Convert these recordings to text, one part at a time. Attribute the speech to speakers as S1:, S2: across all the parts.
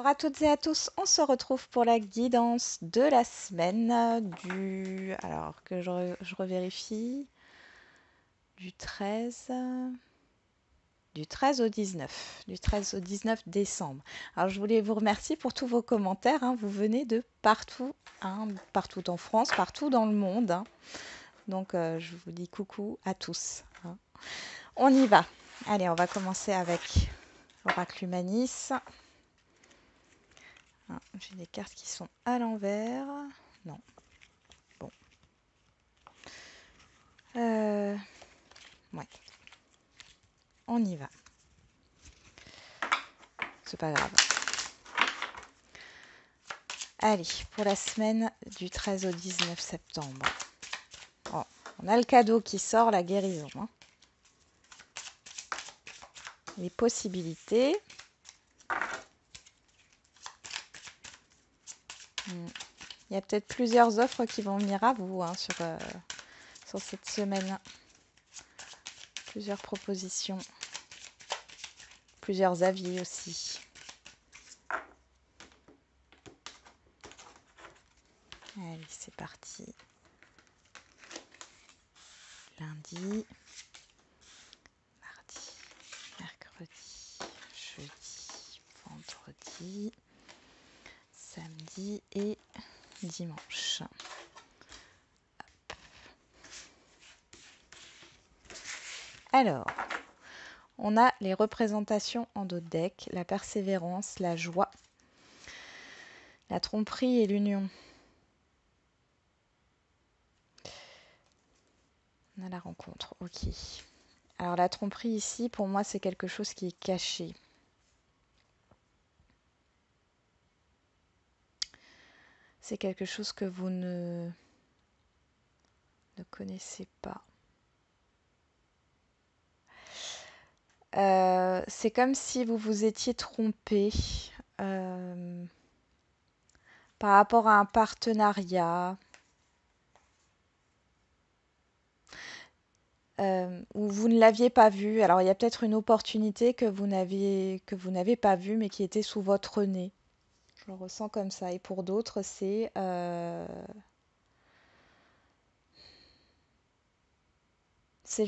S1: Bonjour à toutes et à tous, on se retrouve pour la guidance de la semaine Alors que je revérifie, du 13, du 13 au 19, du 13 au 19 décembre. Alors je voulais vous remercier pour tous vos commentaires, hein. Vous venez de partout, hein, partout en France, partout dans le monde, hein. Donc je vous dis coucou à tous, hein. On y va. Allez, on va commencer avec l'oracle Humanis. Ah, j'ai des cartes qui sont à l'envers. Non. Bon. Ouais. On y va. C'est pas grave. Allez, pour la semaine du 13 au 19 septembre. Oh, on a le cadeau qui sort, la guérison, hein. Les possibilités. Il y a peut-être plusieurs offres qui vont venir à vous, hein, sur cette semaine. Plusieurs propositions. Plusieurs avis aussi. Allez, c'est parti. Lundi, mardi, mercredi, jeudi, vendredi, samedi et dimanche. Alors, on a les représentations en dos de deck, la persévérance, la joie, la tromperie et l'union. On a la rencontre, ok. Alors la tromperie ici, pour moi, c'est quelque chose qui est caché. C'est quelque chose que vous ne connaissez pas. C'est comme si vous vous étiez trompé par rapport à un partenariat où vous ne l'aviez pas vu. Alors il y a peut-être une opportunité que vous n'avez pas vue mais qui était sous votre nez. Je le ressens comme ça. Et pour d'autres, c'est le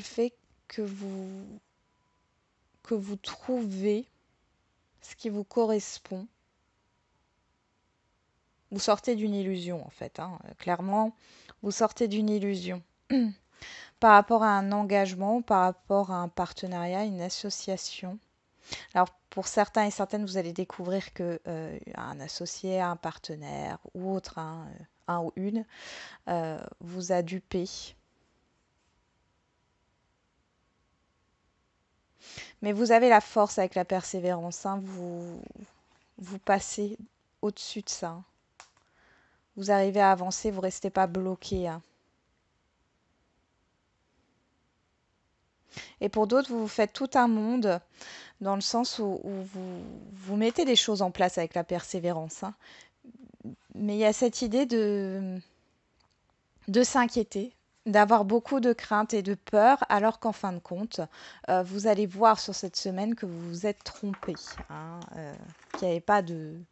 S1: fait que vous trouvez ce qui vous correspond. Vous sortez d'une illusion en fait, hein. Clairement, vous sortez d'une illusion par rapport à un engagement, par rapport à un partenariat, une association. Alors pour certains et certaines, vous allez découvrir que un associé, un partenaire ou autre, hein, un ou une, vous a dupé. Mais vous avez la force avec la persévérance, hein. Vous passez au-dessus de ça. Vous arrivez à avancer, vous ne restez pas bloqué, hein. Et pour d'autres, vous vous faites tout un monde dans le sens où vous mettez des choses en place avec la persévérance, hein. Mais il y a cette idée de s'inquiéter, d'avoir beaucoup de craintes et de peur, alors qu'en fin de compte, vous allez voir sur cette semaine que vous vous êtes trompé, hein, qu'il n'y avait pas de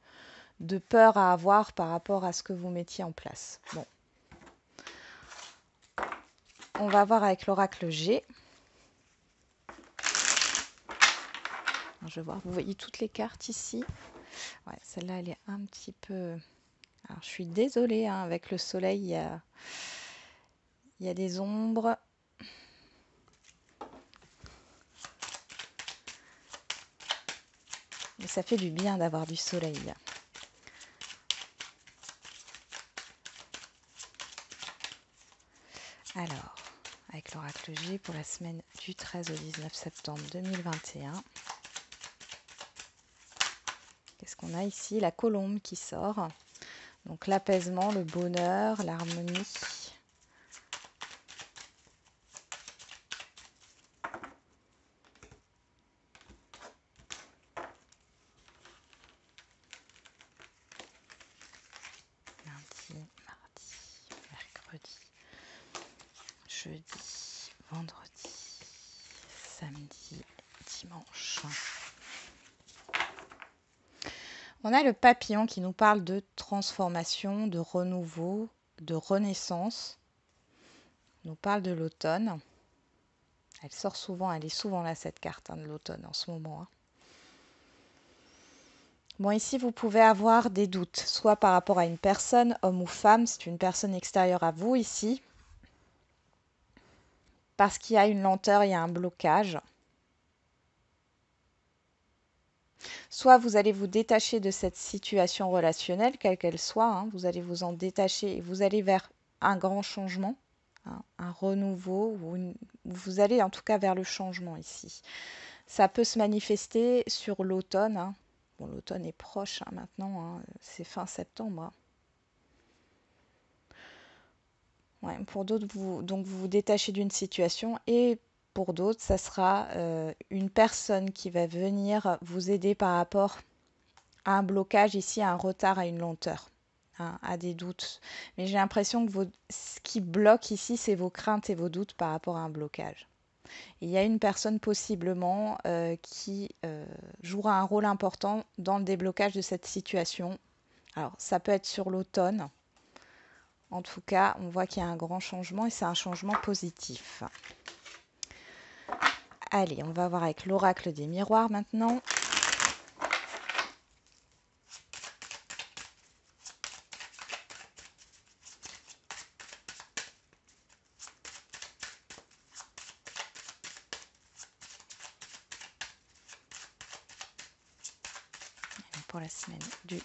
S1: peur à avoir par rapport à ce que vous mettiez en place. Bon. On va voir avec l'oracle G. Je vais voir, vous voyez toutes les cartes ici. Ouais, celle-là, elle est un petit peu... Alors, je suis désolée, hein, avec le soleil, il y a des ombres. Mais ça fait du bien d'avoir du soleil. Alors, avec l'oracle G pour la semaine du 13 au 19 septembre 2021. Qu'est-ce qu'on a ici? La colombe qui sort. Donc l'apaisement, le bonheur, l'harmonie. Lundi, mardi, mercredi, jeudi, vendredi, samedi, dimanche. On a le papillon qui nous parle de transformation, de renouveau, de renaissance. Il nous parle de l'automne. Elle sort souvent, elle est souvent là cette carte de l'automne en ce moment. Bon, ici, vous pouvez avoir des doutes, soit par rapport à une personne, homme ou femme, c'est une personne extérieure à vous ici, parce qu'il y a une lenteur, il y a un blocage. Soit vous allez vous détacher de cette situation relationnelle, quelle qu'elle soit, vous allez vous en détacher et vous allez vers un grand changement, un renouveau, vous allez en tout cas vers le changement ici. Ça peut se manifester sur l'automne. Bon, l'automne est proche maintenant, c'est fin septembre. Ouais, pour d'autres, donc vous vous détachez d'une situation et pour d'autres, ça sera une personne qui va venir vous aider par rapport à un blocage ici, à un retard, à une lenteur, à des doutes. Mais j'ai l'impression que ce qui bloque ici, c'est vos craintes et vos doutes par rapport à un blocage. Il y a une personne possiblement qui jouera un rôle important dans le déblocage de cette situation. Alors, ça peut être sur l'automne. En tout cas, on voit qu'il y a un grand changement et c'est un changement positif. Allez, on va voir avec l'oracle des miroirs maintenant. Pour la semaine du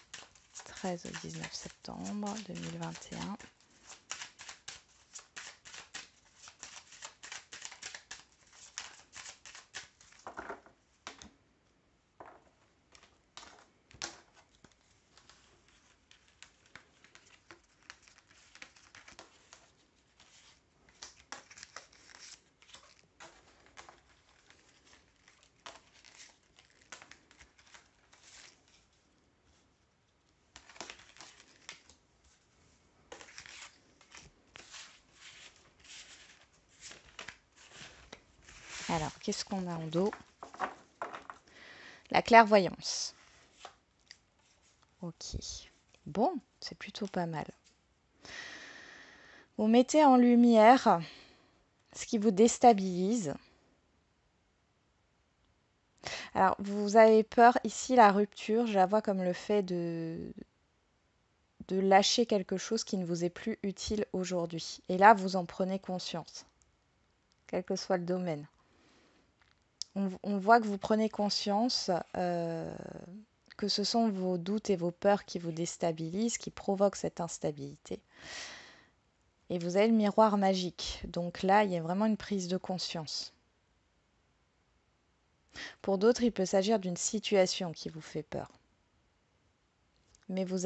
S1: 13 au 19 septembre 2021. Alors, qu'est-ce qu'on a en dos? La clairvoyance. Ok. Bon, c'est plutôt pas mal. Vous mettez en lumière ce qui vous déstabilise. Alors, vous avez peur ici, la rupture, je la vois comme le fait de lâcher quelque chose qui ne vous est plus utile aujourd'hui. Et là, vous en prenez conscience, quel que soit le domaine. On voit que vous prenez conscience que ce sont vos doutes et vos peurs qui vous déstabilisent, qui provoquent cette instabilité. Et vous avez le miroir magique. Donc là, il y a vraiment une prise de conscience. Pour d'autres, il peut s'agir d'une situation qui vous fait peur. Mais vous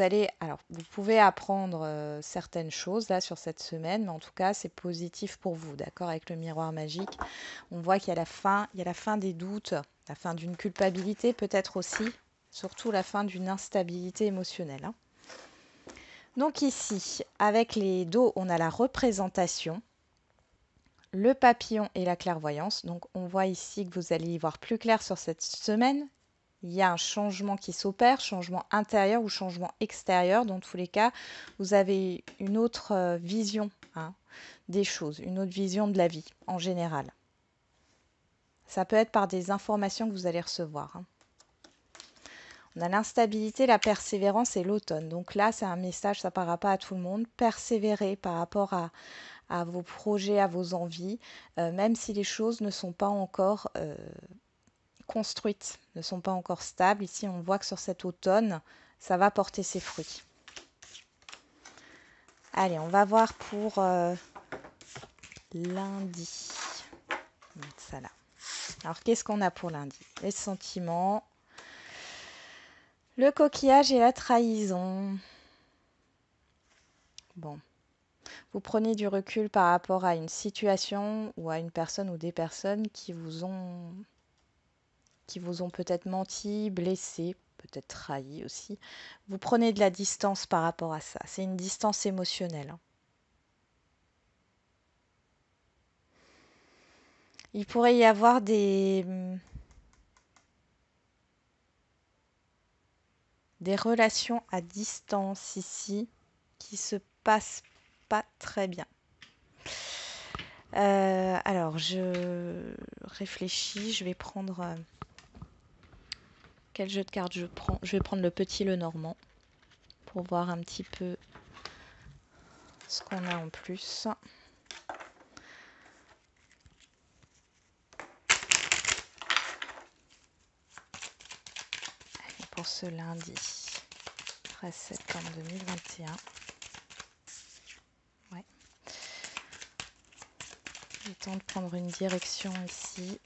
S1: pouvez apprendre certaines choses là sur cette semaine, mais en tout cas, c'est positif pour vous, d'accord, avec le miroir magique. On voit qu'il y a la fin des doutes, la fin d'une culpabilité peut-être aussi, surtout la fin d'une instabilité émotionnelle. Donc ici, avec les dos, on a la représentation, le papillon et la clairvoyance. Donc on voit ici que vous allez y voir plus clair sur cette semaine. Il y a un changement qui s'opère, changement intérieur ou changement extérieur. Dans tous les cas, vous avez une autre vision des choses, une autre vision de la vie en général. Ça peut être par des informations que vous allez recevoir. On a l'instabilité, la persévérance et l'automne. Donc là, c'est un message, ça ne parlera pas à tout le monde. Persévérer par rapport à vos projets, à vos envies, même si les choses ne sont pas encore construites, ne sont pas encore stables. Ici, on voit que sur cet automne, ça va porter ses fruits. Allez, on va voir pour lundi. On va mettre ça là. Alors, qu'est-ce qu'on a pour lundi? Les sentiments, le coquillage et la trahison. Bon. Vous prenez du recul par rapport à une situation ou à une personne ou des personnes qui vous ont peut-être menti, blessé, peut-être trahi aussi. Vous prenez de la distance par rapport à ça. C'est une distance émotionnelle. Il pourrait y avoir des des relations à distance ici qui se passent pas très bien. Alors, je réfléchis, je vais prendre... quel jeu de cartes je prends? Je vais prendre le petit Lenormand pour voir un petit peu ce qu'on a en plus. Et pour ce lundi 13 septembre 2021. Ouais. J'ai le temps de prendre une direction ici.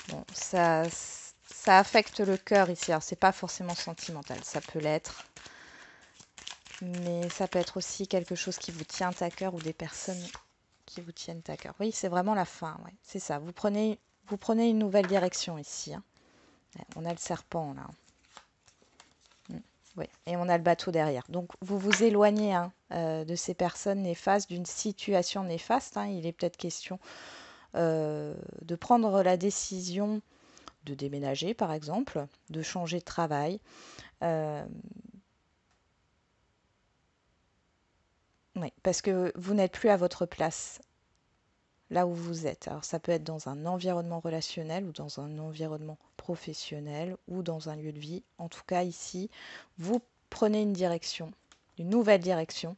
S1: Bon, ça affecte le cœur ici. Alors, c'est pas forcément sentimental, ça peut l'être. Mais ça peut être aussi quelque chose qui vous tient à cœur ou des personnes qui vous tiennent à cœur. Oui, c'est vraiment la fin, ouais. C'est ça. Vous prenez une nouvelle direction ici. Hein. Ouais, on a le serpent là. Oui, et on a le bateau derrière. Donc vous vous éloignez de ces personnes néfastes, d'une situation néfaste. Hein. Il est peut-être question de prendre la décision de déménager, par exemple, de changer de travail. Oui, parce que vous n'êtes plus à votre place là où vous êtes. Alors ça peut être dans un environnement relationnel ou dans un environnement professionnel ou dans un lieu de vie. En tout cas, ici, vous prenez une direction, une nouvelle direction.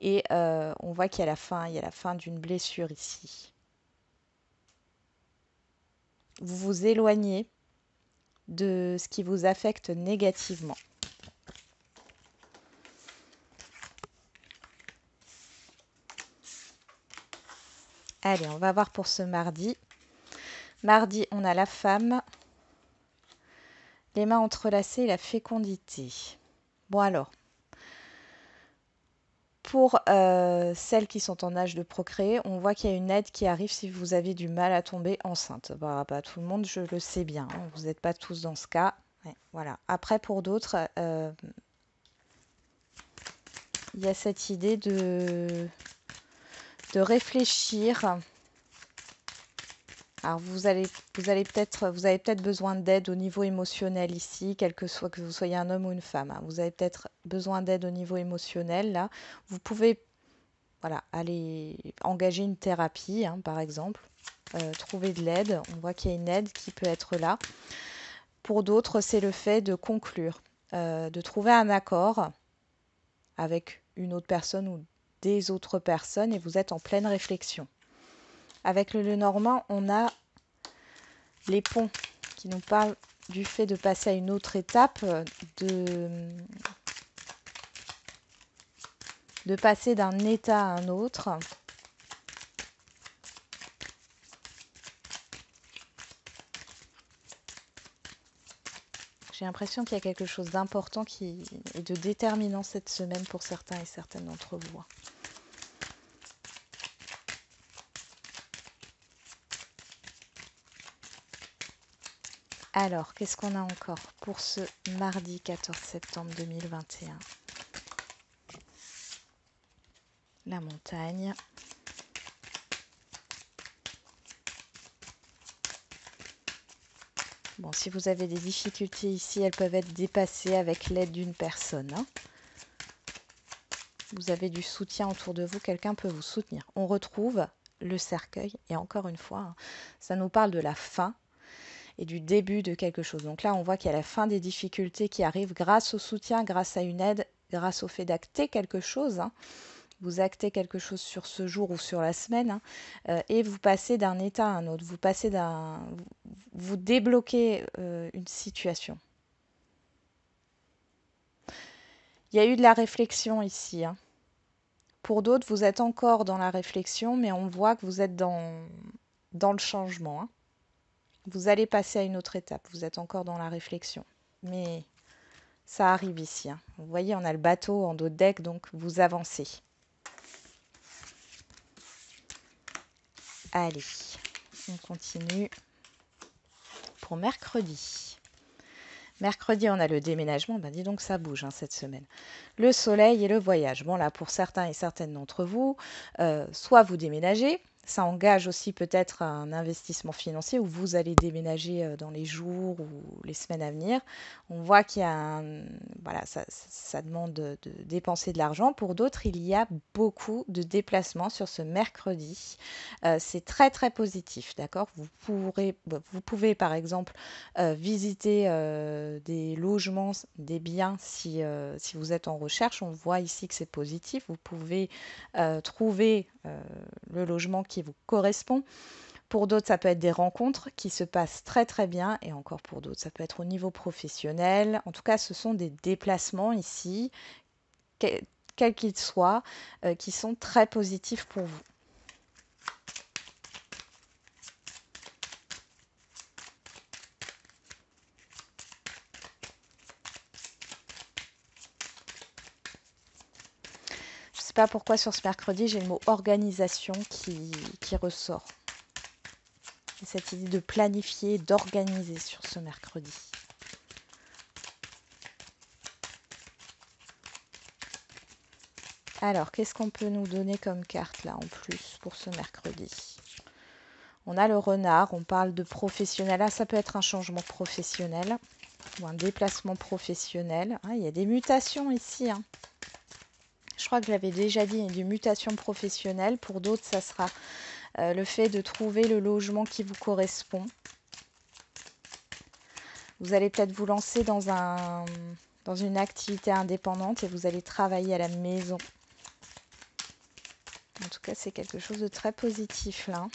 S1: Et on voit qu'il y a la fin d'une blessure ici. Vous vous éloignez de ce qui vous affecte négativement. Allez, on va voir pour ce mardi. Mardi, on a la femme, les mains entrelacées et la fécondité. Bon alors, pour celles qui sont en âge de procréer, on voit qu'il y a une aide qui arrive si vous avez du mal à tomber enceinte. Bah, pas tout le monde, je le sais bien. Hein, vous n'êtes pas tous dans ce cas. Ouais, voilà. Après, pour d'autres, il y a cette idée de réfléchir. Alors vous avez peut-être besoin d'aide au niveau émotionnel ici, quel que soit que vous soyez un homme ou une femme. Hein. Vous avez peut-être besoin d'aide au niveau émotionnel là. Vous pouvez aller engager une thérapie, hein, par exemple, trouver de l'aide. On voit qu'il y a une aide qui peut être là. Pour d'autres, c'est le fait de conclure, de trouver un accord avec une autre personne ou des autres personnes et vous êtes en pleine réflexion. Avec le Lenormand, on a les ponts qui nous parlent du fait de passer à une autre étape, de passer d'un état à un autre. J'ai l'impression qu'il y a quelque chose d'important qui est de déterminant cette semaine pour certains et certaines d'entre vous. Alors, qu'est-ce qu'on a encore pour ce mardi 14 septembre 2021? La montagne. Bon, si vous avez des difficultés ici, elles peuvent être dépassées avec l'aide d'une personne. Hein. Vous avez du soutien autour de vous, quelqu'un peut vous soutenir. On retrouve le cercueil, et encore une fois, hein, ça nous parle de la fin et du début de quelque chose. Donc là, on voit qu'il y a la fin des difficultés qui arrivent grâce au soutien, grâce à une aide, grâce au fait d'acter quelque chose. Hein. Vous actez quelque chose sur ce jour ou sur la semaine et vous passez d'un état à un autre. Vous débloquez une situation. Il y a eu de la réflexion ici. Hein. Pour d'autres, vous êtes encore dans la réflexion, mais on voit que vous êtes dans le changement. Hein. Vous allez passer à une autre étape. Vous êtes encore dans la réflexion. Mais ça arrive ici. Hein. Vous voyez, on a le bateau en dos de deck, donc vous avancez. Allez, on continue pour mercredi. Mercredi, on a le déménagement. Ben, dis donc, ça bouge hein, cette semaine. Le soleil et le voyage. Bon, là, pour certains et certaines d'entre vous, soit vous déménagez. Ça engage aussi peut-être un investissement financier où vous allez déménager dans les jours ou les semaines à venir. On voit qu'il y a voilà, ça demande de dépenser de l'argent. Pour d'autres, il y a beaucoup de déplacements sur ce mercredi. C'est très très positif, d'accord? Vous pouvez par exemple visiter des logements, des biens si vous êtes en recherche. On voit ici que c'est positif. Vous pouvez trouver le logement qui vous correspond. Pour d'autres, ça peut être des rencontres qui se passent très très bien et encore pour d'autres, ça peut être au niveau professionnel. En tout cas, ce sont des déplacements ici, quels qu'ils soient, qui sont très positifs pour vous. Je ne sais pas pourquoi sur ce mercredi, j'ai le mot organisation qui ressort. Et cette idée de planifier, d'organiser sur ce mercredi. Alors, qu'est-ce qu'on peut nous donner comme carte là en plus pour ce mercredi? On a le renard, on parle de professionnel. Là, ça peut être un changement professionnel ou un déplacement professionnel. Ah, il y a des mutations ici. Hein. Je crois que je l'avais déjà dit, il y a des mutations professionnelles. Pour d'autres, ça sera le fait de trouver le logement qui vous correspond. Vous allez peut-être vous lancer dans une activité indépendante et vous allez travailler à la maison. En tout cas, c'est quelque chose de très positif là.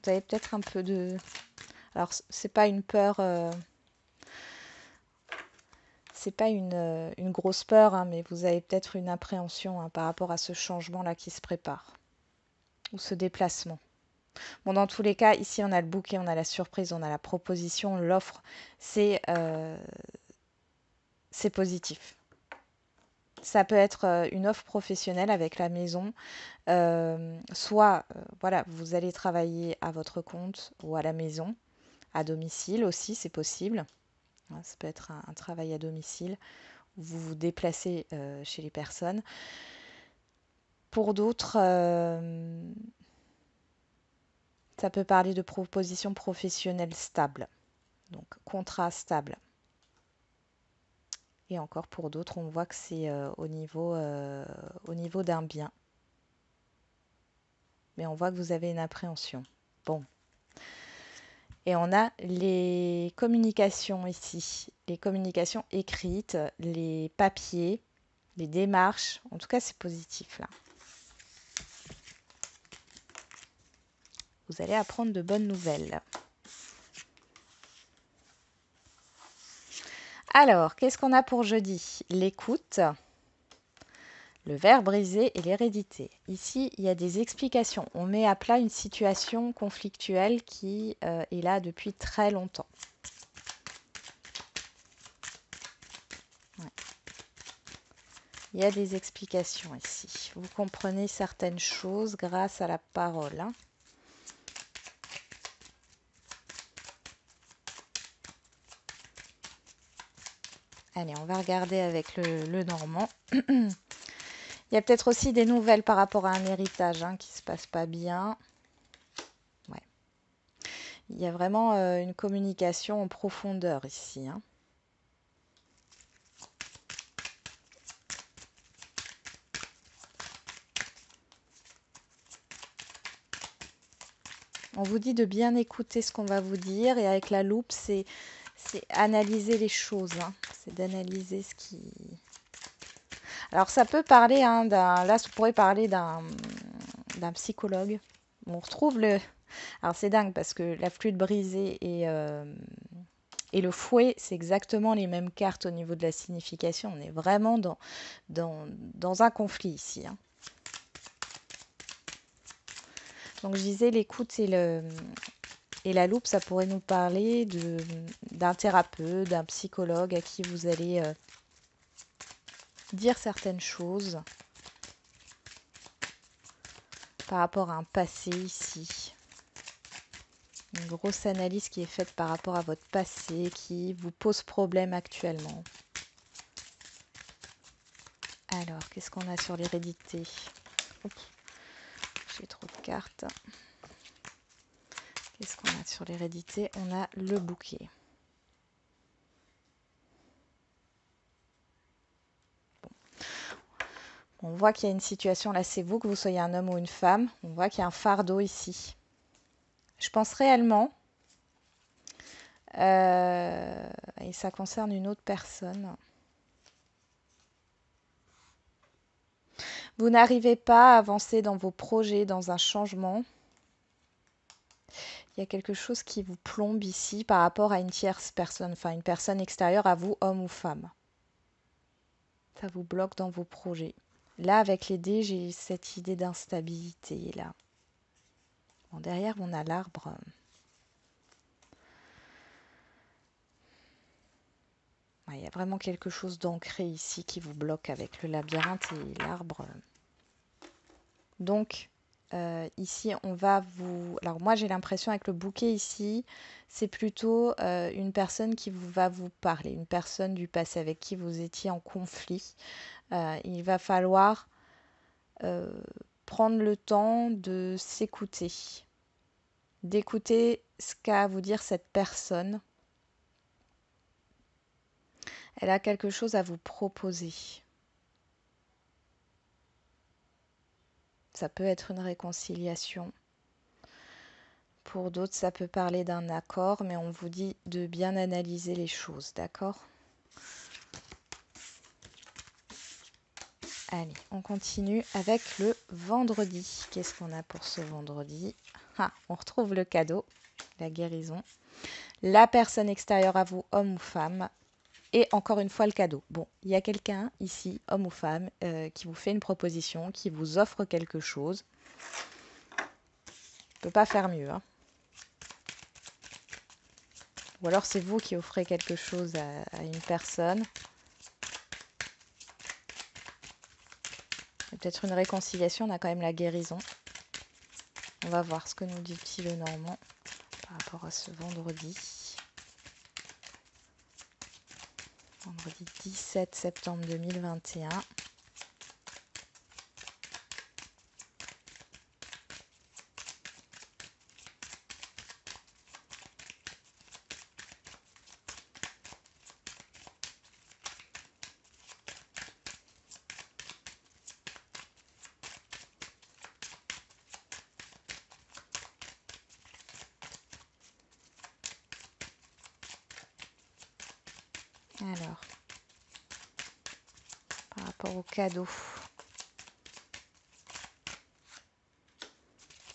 S1: Vous avez peut-être un peu de... Alors, c'est pas une peur... c'est pas une grosse peur, hein, mais vous avez peut-être une appréhension hein, par rapport à ce changement-là qui se prépare. Ou ce déplacement. Bon, dans tous les cas, ici, on a le bouquet, on a la surprise, on a la proposition, l'offre. C'est positif. Ça peut être une offre professionnelle avec la maison. Soit, voilà, vous allez travailler à votre compte ou à la maison, à domicile aussi, c'est possible. Ça peut être un travail à domicile. Vous vous déplacez chez les personnes. Pour d'autres, ça peut parler de propositions professionnelles stables. Donc, contrat stable. Et encore pour d'autres, on voit que c'est au niveau d'un bien. Mais on voit que vous avez une appréhension. Bon. Et on a les communications ici. Les communications écrites, les papiers, les démarches. En tout cas, c'est positif là. Vous allez apprendre de bonnes nouvelles. Alors, qu'est-ce qu'on a pour jeudi? L'écoute, le verre brisé et l'hérédité. Ici, il y a des explications. On met à plat une situation conflictuelle qui est là depuis très longtemps. Ouais. Il y a des explications ici. Vous comprenez certaines choses grâce à la parole. Hein. Allez, on va regarder avec le normand. Il y a peut-être aussi des nouvelles par rapport à un héritage hein, qui ne se passe pas bien. Ouais. Il y a vraiment une communication en profondeur ici. Hein. On vous dit de bien écouter ce qu'on va vous dire et avec la loupe, c'est analyser les choses. Hein. C'est d'analyser ce qui... Alors ça peut parler, hein, là ça pourrait parler d'un psychologue. On retrouve le... Alors c'est dingue parce que la flûte brisée et le fouet, c'est exactement les mêmes cartes au niveau de la signification. On est vraiment dans un conflit ici. Hein. Donc je disais l'écoute et la loupe, ça pourrait nous parler d'un thérapeute, d'un psychologue à qui vous allez dire certaines choses. par rapport à un passé ici. Une grosse analyse qui est faite par rapport à votre passé, qui vous pose problème actuellement. Alors, qu'est-ce qu'on a sur l'hérédité? J'ai trop de cartes. Qu'est-ce qu'on a sur l'hérédité? On a le bouquet. On voit qu'il y a une situation, là c'est vous, que vous soyez un homme ou une femme. On voit qu'il y a un fardeau ici. Je pense réellement, et ça concerne une autre personne. Vous n'arrivez pas à avancer dans vos projets, dans un changement. Il y a quelque chose qui vous plombe ici par rapport à une tierce personne, enfin une personne extérieure à vous, homme ou femme. Ça vous bloque dans vos projets. Là, avec les dés, j'ai cette idée d'instabilité, là. Bon, derrière, on a l'arbre. Ouais, il y a vraiment quelque chose d'ancré ici qui vous bloque avec le labyrinthe et l'arbre. Donc, ici, on va vous... Alors, moi, j'ai l'impression avec le bouquet ici, c'est plutôt une personne qui va vous parler, une personne du passé avec qui vous étiez en conflit. Il va falloir prendre le temps de s'écouter, d'écouter ce qu'a à vous dire cette personne. Elle a quelque chose à vous proposer. Ça peut être une réconciliation. Pour d'autres, ça peut parler d'un accord, mais on vous dit de bien analyser les choses, d'accord? Allez, on continue avec le vendredi. Qu'est-ce qu'on a pour ce vendredi? Ah, on retrouve le cadeau, la guérison. La personne extérieure à vous, homme ou femme. Et encore une fois, le cadeau. Bon, il y a quelqu'un ici, homme ou femme, qui vous fait une proposition, qui vous offre quelque chose. On ne peut pas faire mieux, hein. Ou alors c'est vous qui offrez quelque chose à une personne. Peut-être une réconciliation, on a quand même la guérison. On va voir ce que nous dit le petit Lenormand par rapport à ce vendredi. Vendredi 17 septembre 2021. Alors, par rapport au cadeau,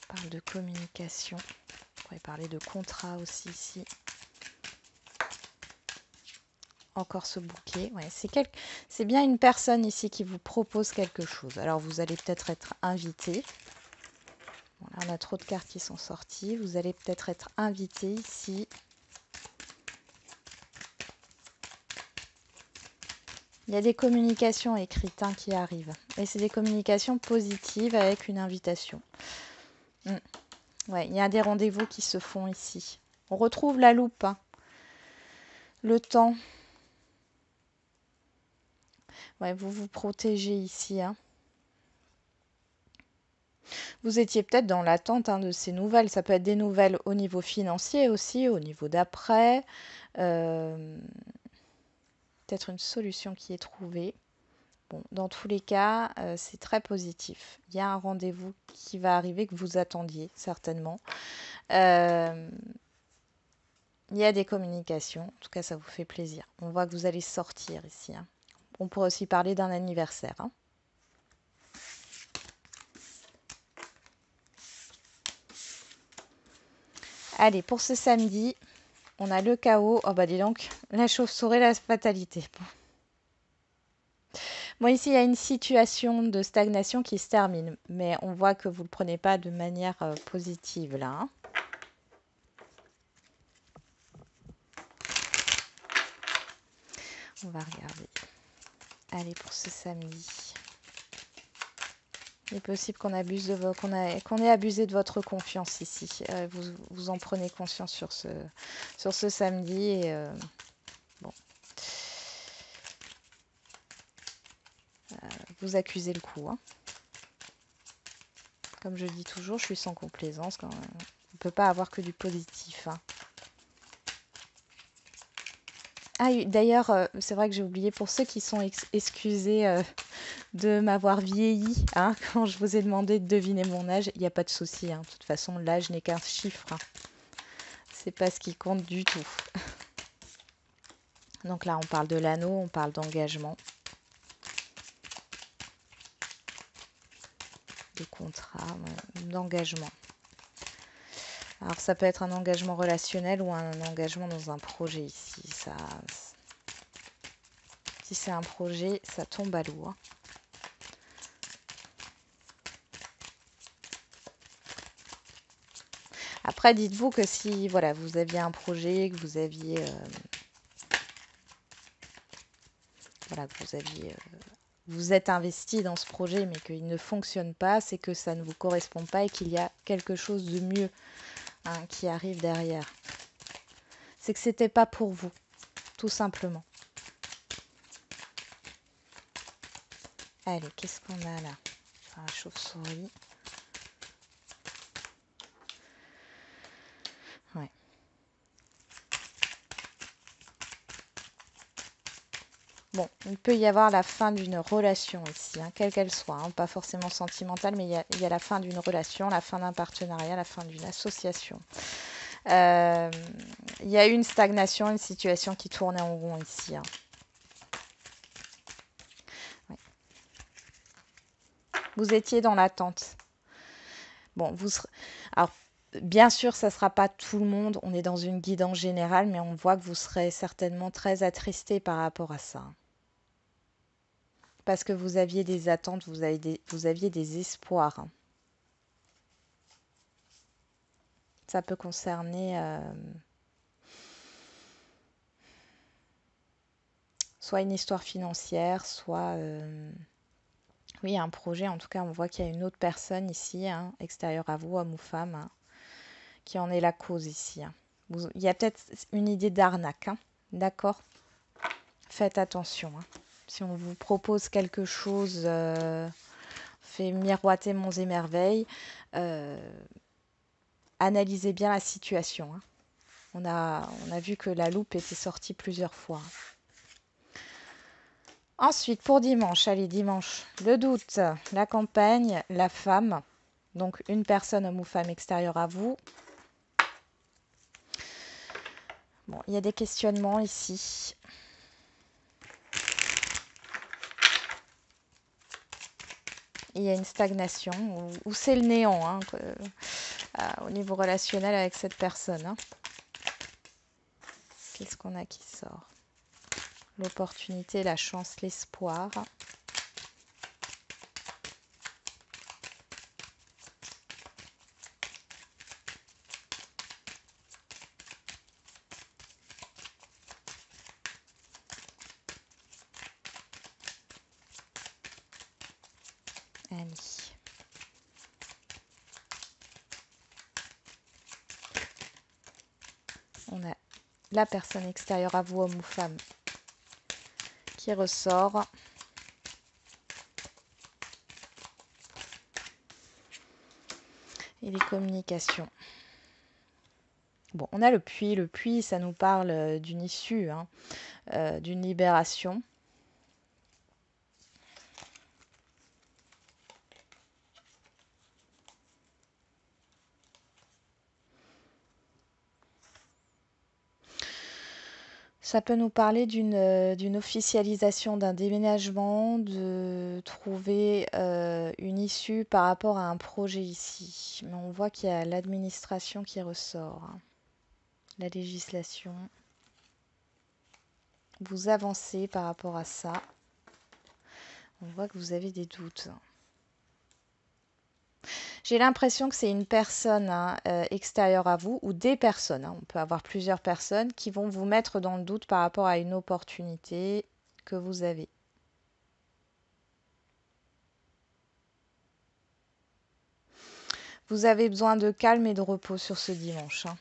S1: on parle de communication. On pourrait parler de contrat aussi ici. Encore ce bouquet. Ouais, c'est bien une personne ici qui vous propose quelque chose. Alors, vous allez peut-être être invité. Bon, là, on a trop de cartes qui sont sorties. Vous allez peut-être être invité ici. Il y a des communications écrites qui arrivent. Et c'est des communications positives avec une invitation. Ouais, il y a des rendez-vous qui se font ici. On retrouve la loupe. Le temps. Ouais, vous vous protégez ici. Vous étiez peut-être dans l'attente de ces nouvelles. Ça peut être des nouvelles au niveau financier aussi, au niveau d'après. Peut-être une solution qui est trouvée. Bon, dans tous les cas, c'est très positif. Il y a un rendez-vous qui va arriver que vous attendiez certainement. Il y a des communications. En tout cas, ça vous fait plaisir. On voit que vous allez sortir ici. On pourrait aussi parler d'un anniversaire. Allez, pour ce samedi, on a le chaos. Oh bah dis donc, la chauve-souris, la fatalité. Bon, ici, il y a une situation de stagnation qui se termine, mais on voit que vous ne le prenez pas de manière positive là. On va regarder. Allez, pour ce samedi. Il est possible qu'on qu'on ait abusé de votre confiance ici. Vous en prenez conscience sur ce samedi et bon, vous accusez le coup, hein. Comme je dis toujours, je suis sans complaisance. On ne peut pas avoir que du positif, hein. Ah, d'ailleurs, c'est vrai que j'ai oublié, pour ceux qui sont excusés de m'avoir vieilli, hein, quand je vous ai demandé de deviner mon âge, il n'y a pas de souci, hein. De toute façon, l'âge n'est qu'un chiffre, hein. C'est pas ce qui compte du tout. Donc là, on parle de l'anneau, on parle d'engagement, de contrat, d'engagement. Alors ça peut être un engagement relationnel ou un engagement dans un projet ici. Si c'est un projet, ça tombe à l'eau, hein. Après, dites-vous que si voilà, vous aviez un projet, que vous aviez voilà, que vous êtes investi dans ce projet, mais qu'il ne fonctionne pas, c'est que ça ne vous correspond pas et qu'il y a quelque chose de mieux, hein, qui arrive derrière. C'est que c'était pas pour vous, tout simplement. Allez, qu'est-ce qu'on a là? Enfin, la chauve-souris. Ouais. Bon, il peut y avoir la fin d'une relation ici, hein, quelle qu'elle soit, hein, pas forcément sentimentale, mais il y a la fin d'une relation, la fin d'un partenariat, la fin d'une association. Il y a eu une stagnation, une situation qui tournait en rond ici, hein. Ouais. Vous étiez dans l'attente. Bon, alors, bien sûr, ça ne sera pas tout le monde, on est dans une guidance générale, mais on voit que vous serez certainement très attristé par rapport à ça. Parce que vous aviez des attentes, vous aviez des espoirs. Ça peut concerner soit une histoire financière, soit oui, un projet. En tout cas, on voit qu'il y a une autre personne ici, hein, extérieure à vous, homme ou femme, hein, qui en est la cause ici, hein. Il y a peut-être une idée d'arnaque, hein. D'accord? Faites attention, hein. Si on vous propose quelque chose, fait miroiter monts et merveilles, analysez bien la situation, hein. On a vu que la loupe était sortie plusieurs fois. Ensuite, pour dimanche, allez, dimanche, le doute, la campagne, la femme. Donc, une personne, homme ou femme, extérieure à vous. Bon, il y a des questionnements ici. Il y a une stagnation, ou c'est le néant, hein, au niveau relationnel avec cette personne, hein. Qu'est-ce qu'on a qui sort? L'opportunité, la chance, l'espoir. Allez. On a la personne extérieure à vous, homme ou femme, qui ressort. Et les communications. Bon, on a le puits. Le puits, ça nous parle d'une issue, hein, d'une libération. Ça peut nous parler d'une officialisation d'un déménagement, de trouver une issue par rapport à un projet ici. Mais on voit qu'il y a l'administration qui ressort, hein. La législation. Vous avancez par rapport à ça. On voit que vous avez des doutes. J'ai l'impression que c'est une personne, hein, extérieure à vous ou des personnes, hein, on peut avoir plusieurs personnes qui vont vous mettre dans le doute par rapport à une opportunité que vous avez. Vous avez besoin de calme et de repos sur ce dimanche, hein.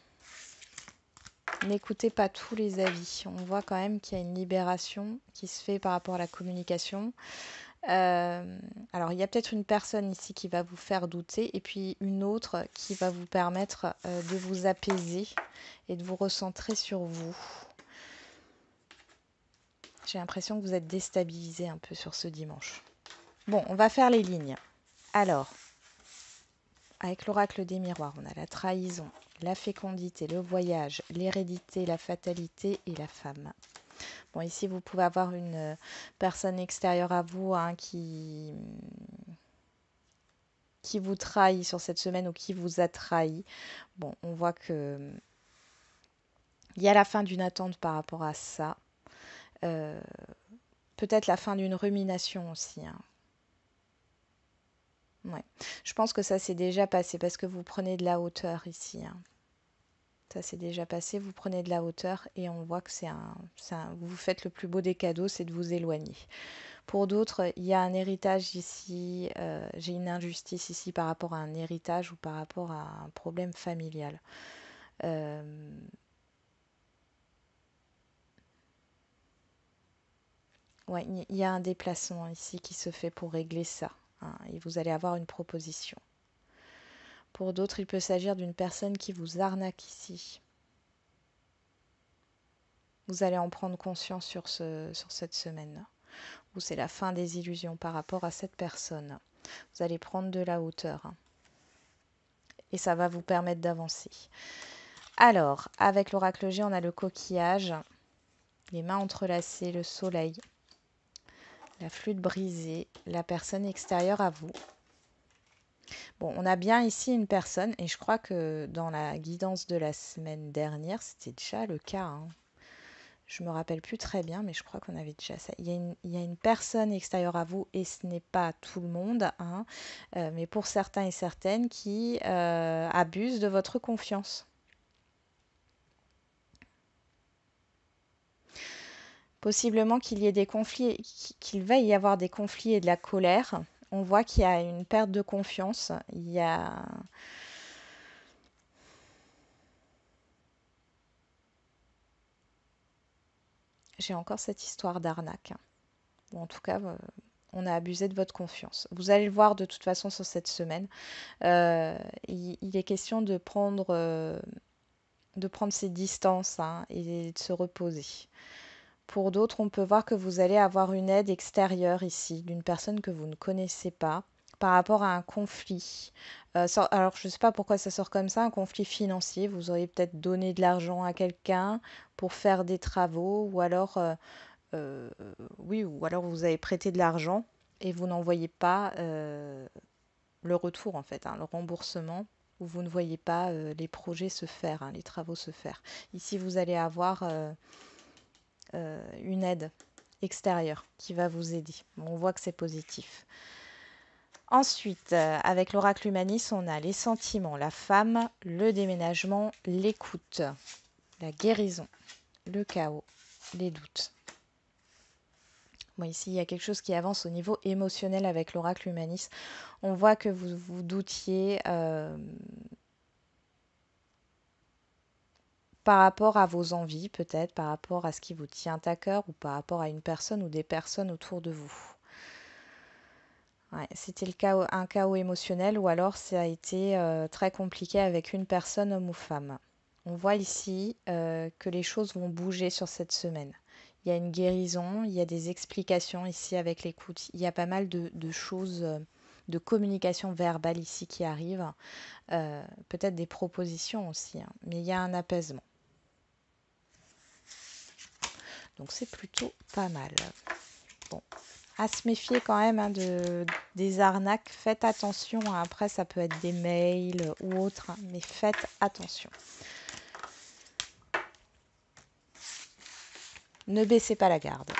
S1: N'écoutez pas tous les avis. On voit quand même qu'il y a une libération qui se fait par rapport à la communication. Alors, il y a peut-être une personne ici qui va vous faire douter et puis une autre qui va vous permettre de vous apaiser et de vous recentrer sur vous. J'ai l'impression que vous êtes déstabilisé un peu sur ce dimanche. Bon, on va faire les lignes. Alors, avec l'oracle des miroirs, on a la trahison, la fécondité, le voyage, l'hérédité, la fatalité et la femme. Bon, ici, vous pouvez avoir une personne extérieure à vous, hein, qui vous trahit sur cette semaine ou qui vous a trahi. Bon, on voit que il y a la fin d'une attente par rapport à ça. Peut-être la fin d'une rumination aussi, hein. Ouais. Je pense que ça s'est déjà passé parce que vous prenez de la hauteur ici, hein. Ça s'est déjà passé, vous prenez de la hauteur et on voit que vous faites le plus beau des cadeaux, c'est de vous éloigner. Pour d'autres, il y a un héritage ici, j'ai une injustice ici par rapport à un héritage ou par rapport à un problème familial. Euh, ouais, il y a un déplacement ici qui se fait pour régler ça, hein, et vous allez avoir une proposition. Pour d'autres, il peut s'agir d'une personne qui vous arnaque ici. Vous allez en prendre conscience sur cette semaine, où c'est la fin des illusions par rapport à cette personne. Vous allez prendre de la hauteur, hein, et ça va vous permettre d'avancer. Alors, avec l'oracle G, on a le coquillage, les mains entrelacées, le soleil, la flûte brisée, la personne extérieure à vous. Bon, on a bien ici une personne, et je crois que dans la guidance de la semaine dernière, c'était déjà le cas, hein. Je me rappelle plus très bien, mais je crois qu'on avait déjà ça. Il y a une personne extérieure à vous, et ce n'est pas tout le monde, hein, mais pour certains et certaines qui abusent de votre confiance. Possiblement qu'il y ait des conflits, qu'il va y avoir des conflits et de la colère. On voit qu'il y a une perte de confiance. Il y a... J'ai encore cette histoire d'arnaque, hein. Ou en tout cas, on a abusé de votre confiance. Vous allez le voir de toute façon sur cette semaine. Il est question de prendre ses distances, hein, et de se reposer. Pour d'autres, on peut voir que vous allez avoir une aide extérieure ici, d'une personne que vous ne connaissez pas, par rapport à un conflit. Alors, je ne sais pas pourquoi ça sort comme ça, un conflit financier. Vous auriez peut-être donné de l'argent à quelqu'un pour faire des travaux, ou alors, oui, ou alors vous avez prêté de l'argent et vous n'en voyez pas le retour, en fait, hein, le remboursement, où vous ne voyez pas les projets se faire, hein, les travaux se faire. Ici, vous allez avoir une aide extérieure qui va vous aider. Bon, on voit que c'est positif. Ensuite, avec l'oracle humaniste, on a les sentiments, la femme, le déménagement, l'écoute, la guérison, le chaos, les doutes. Bon, ici, il y a quelque chose qui avance au niveau émotionnel avec l'oracle humaniste. On voit que vous vous doutiez par rapport à vos envies, peut-être, par rapport à ce qui vous tient à cœur, ou par rapport à une personne ou des personnes autour de vous. Ouais, c'était un chaos émotionnel, ou alors ça a été très compliqué avec une personne, homme ou femme. On voit ici que les choses vont bouger sur cette semaine. Il y a une guérison, il y a des explications ici avec l'écoute. Il y a pas mal de choses, de communication verbale ici qui arrivent. Peut-être des propositions aussi, hein, mais il y a un apaisement. Donc c'est plutôt pas mal. Bon, à se méfier quand même, hein, des arnaques. Faites attention, hein. Après, ça peut être des mails ou autres, hein, mais faites attention. Ne baissez pas la garde.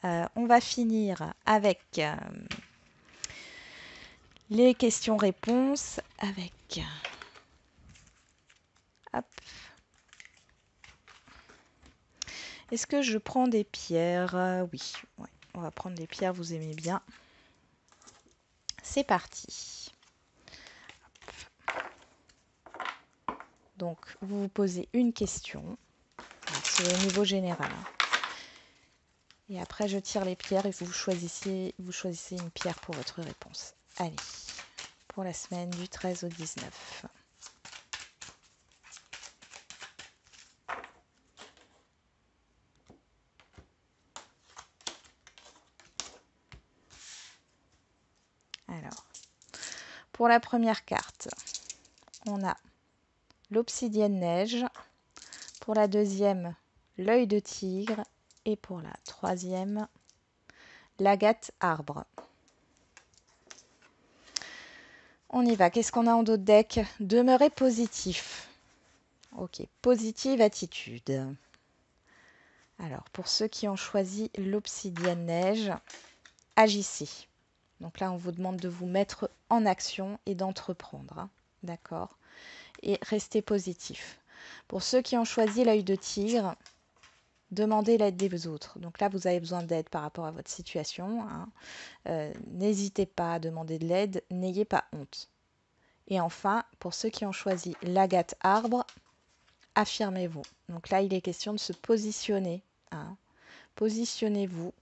S1: On va finir avec les questions-réponses. Avec... Hop. Est-ce que je prends des pierres? Oui, ouais, on va prendre des pierres, vous aimez bien. C'est parti. Donc, vous vous posez une question. C'est au niveau général, hein. Et après, je tire les pierres et vous choisissez une pierre pour votre réponse. Allez, pour la semaine du 13 au 19. Alors, pour la première carte, on a l'obsidienne neige. Pour la deuxième, l'œil de tigre. Et pour la troisième, l'agate arbre. On y va. Qu'est-ce qu'on a en dos de deck? Demeurer positif. Ok, positive attitude. Alors, pour ceux qui ont choisi l'obsidienne neige, agissez. Donc là, on vous demande de vous mettre en action et d'entreprendre. Hein. D'accord? Et restez positif. Pour ceux qui ont choisi l'œil de tigre, demandez l'aide des autres. Donc là, vous avez besoin d'aide par rapport à votre situation. Hein. N'hésitez pas à demander de l'aide. N'ayez pas honte. Et enfin, pour ceux qui ont choisi l'agate arbre, affirmez-vous. Donc là, il est question de se positionner. Hein. Positionnez-vous.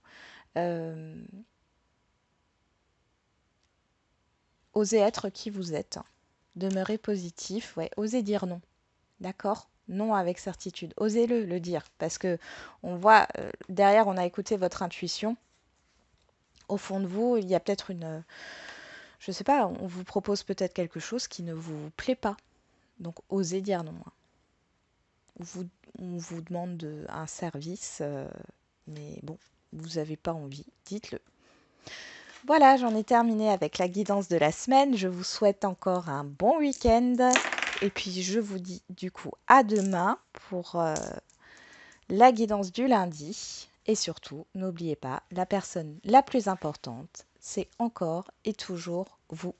S1: Osez être qui vous êtes. Demeurez positif. Ouais, osez dire non. D'accord? Non avec certitude. Osez-le le dire. Parce que on voit, derrière, on a écouté votre intuition. Au fond de vous, il y a peut-être une... je ne sais pas, on vous propose peut-être quelque chose qui ne vous plaît pas. Donc, osez dire non. On vous demande un service, mais bon, vous n'avez pas envie. Dites-le. Voilà, j'en ai terminé avec la guidance de la semaine. Je vous souhaite encore un bon week-end. Et puis, je vous dis du coup à demain pour la guidance du lundi. Et surtout, n'oubliez pas, la personne la plus importante, c'est encore et toujours vous.